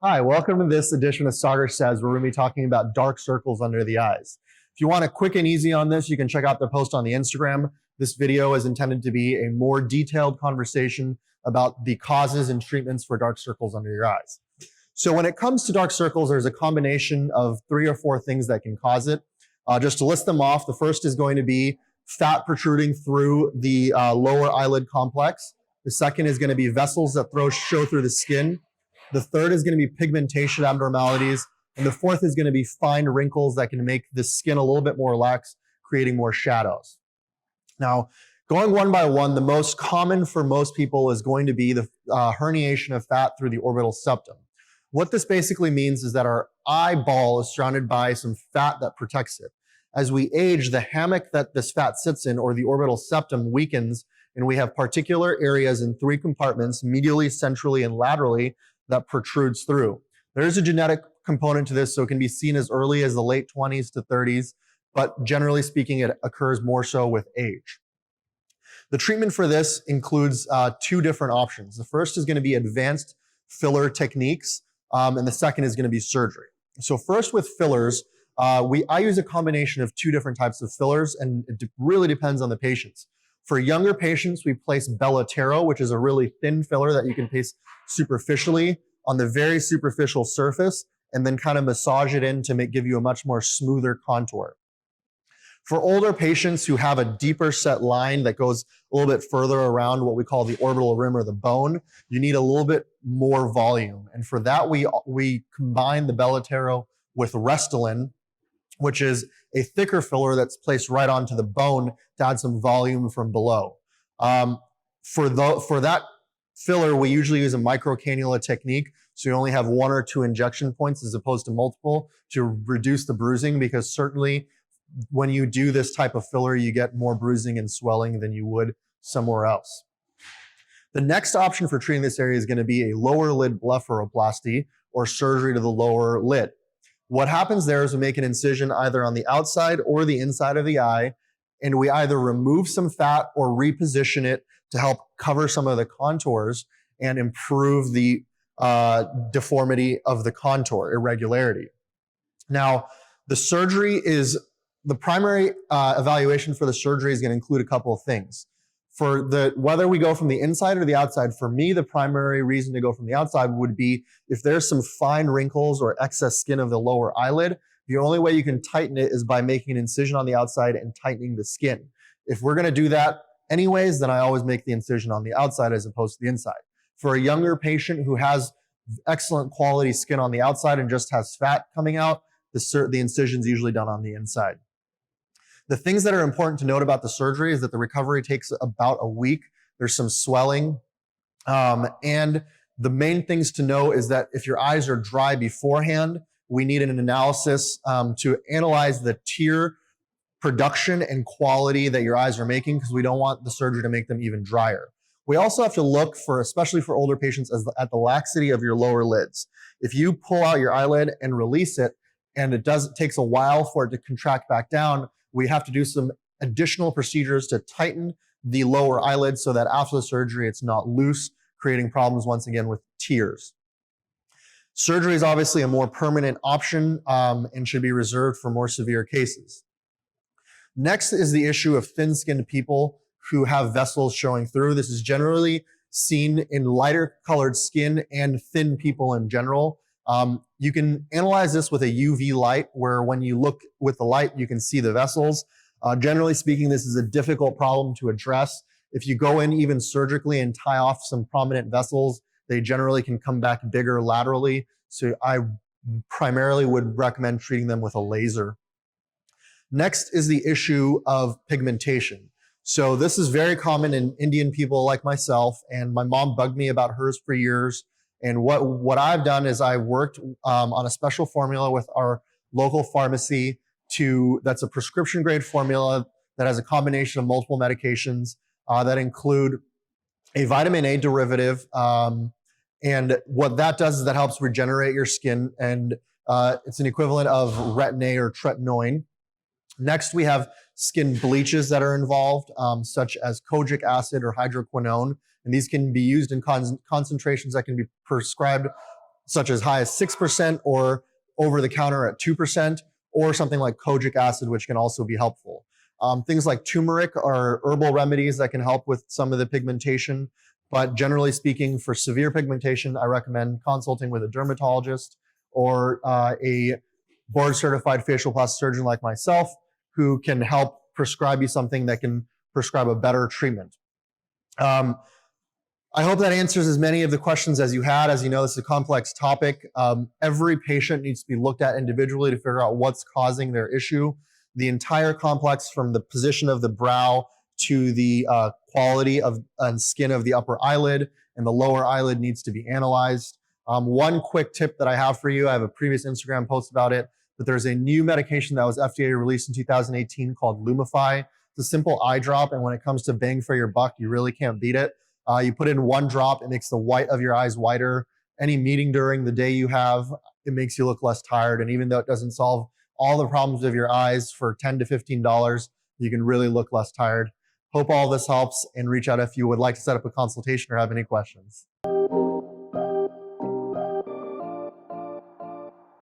Hi, welcome to this edition of Sagar Says, where we're going to be talking about dark circles under the eyes. If you want a quick and easy on this, you can check out the post on the Instagram. This video is intended to be a more detailed conversation about the causes and treatments for dark circles under your eyes. So when it comes to dark circles, there's a combination of 3 or 4 things that can cause it. Just to list them off, the first is going to be fat protruding through the lower eyelid complex. The second is going to be vessels that show through the skin. The third is going to be pigmentation abnormalities. And the fourth is going to be fine wrinkles that can make the skin a little bit more lax, creating more shadows. Now, going one by one, the most common for most people is going to be the herniation of fat through the orbital septum. What this basically means is that our eyeball is surrounded by some fat that protects it. As we age, the hammock that this fat sits in, or the orbital septum, weakens, and we have particular areas in 3 compartments, medially, centrally, and laterally, that protrudes through. There is a genetic component to this, so it can be seen as early as the late 20s to 30s, but generally speaking, it occurs more so with age. The treatment for this includes 2 different options. The first is going to be advanced filler techniques, and the second is going to be surgery. So first with fillers, I use a combination of 2 different types of fillers, and it really depends on the patients. For younger patients, we place Bellatero, which is a really thin filler that you can place superficially on the very superficial surface and then kind of massage it in to give you a much more smoother contour. For older patients who have a deeper set line that goes a little bit further around what we call the orbital rim or the bone, you need a little bit more volume. And for that, we combine the Bellatero with Restylane, which is a thicker filler that's placed right onto the bone to add some volume from below. For that filler, we usually use a microcannula technique, so you only have 1 or 2 injection points as opposed to multiple to reduce the bruising, because certainly when you do this type of filler, you get more bruising and swelling than you would somewhere else. The next option for treating this area is going to be a lower lid blepharoplasty, or surgery to the lower lid. What happens there is we make an incision either on the outside or the inside of the eye, and we either remove some fat or reposition it to help cover some of the contours and improve the deformity of the contour, irregularity. Now, the primary evaluation for the surgery is going to include a couple of things. For whether we go from the inside or the outside, for me, the primary reason to go from the outside would be if there's some fine wrinkles or excess skin of the lower eyelid. The only way you can tighten it is by making an incision on the outside and tightening the skin. If we're going to do that anyways, then I always make the incision on the outside as opposed to the inside. For a younger patient who has excellent quality skin on the outside and just has fat coming out, the incision is usually done on the inside. The things that are important to note about the surgery is that the recovery takes about a week. There's some swelling. And the main things to know is that if your eyes are dry beforehand, we need an analysis to analyze the tear production and quality that your eyes are making, because we don't want the surgery to make them even drier. We also have to look for, especially for older patients, at the laxity of your lower lids. If you pull out your eyelid and release it, and it takes a while for it to contract back down, we have to do some additional procedures to tighten the lower eyelid so that after the surgery, it's not loose, creating problems once again with tears. Surgery is obviously a more permanent option and should be reserved for more severe cases. Next is the issue of thin-skinned people who have vessels showing through. This is generally seen in lighter colored skin and thin people in general. You can analyze this with a UV light, where when you look with the light, you can see the vessels. Generally speaking, this is a difficult problem to address. If you go in even surgically and tie off some prominent vessels, they generally can come back bigger laterally. So I primarily would recommend treating them with a laser. Next is the issue of pigmentation. So this is very common in Indian people like myself, and my mom bugged me about hers for years. And what I've done is I worked on a special formula with our local pharmacy that's a prescription grade formula that has a combination of multiple medications that include a vitamin A derivative. And what that does is that helps regenerate your skin, and it's an equivalent of Retin-A or tretinoin. Next, we have skin bleaches that are involved, such as kojic acid or hydroquinone, and these can be used in concentrations that can be prescribed such as high as 6% or over the counter at 2%, or something like kojic acid, which can also be helpful. Things like turmeric are herbal remedies that can help with some of the pigmentation. But generally speaking, for severe pigmentation, I recommend consulting with a dermatologist or a board-certified facial plastic surgeon like myself, who can help prescribe you something that can prescribe a better treatment. I hope that answers as many of the questions as you had. As you know, this is a complex topic. Every patient needs to be looked at individually to figure out what's causing their issue. The entire complex, from the position of the brow to the quality of skin of the upper eyelid and the lower eyelid, needs to be analyzed. One quick tip that I have for you, I have a previous Instagram post about it, but there's a new medication that was FDA released in 2018 called Lumify. It's a simple eye drop, and when it comes to bang for your buck, you really can't beat it. You put in one drop, it makes the white of your eyes whiter. Any meeting during the day you have, it makes you look less tired. And even though it doesn't solve all the problems of your eyes, for $10 to $15, you can really look less tired. Hope all this helps, and reach out if you would like to set up a consultation or have any questions.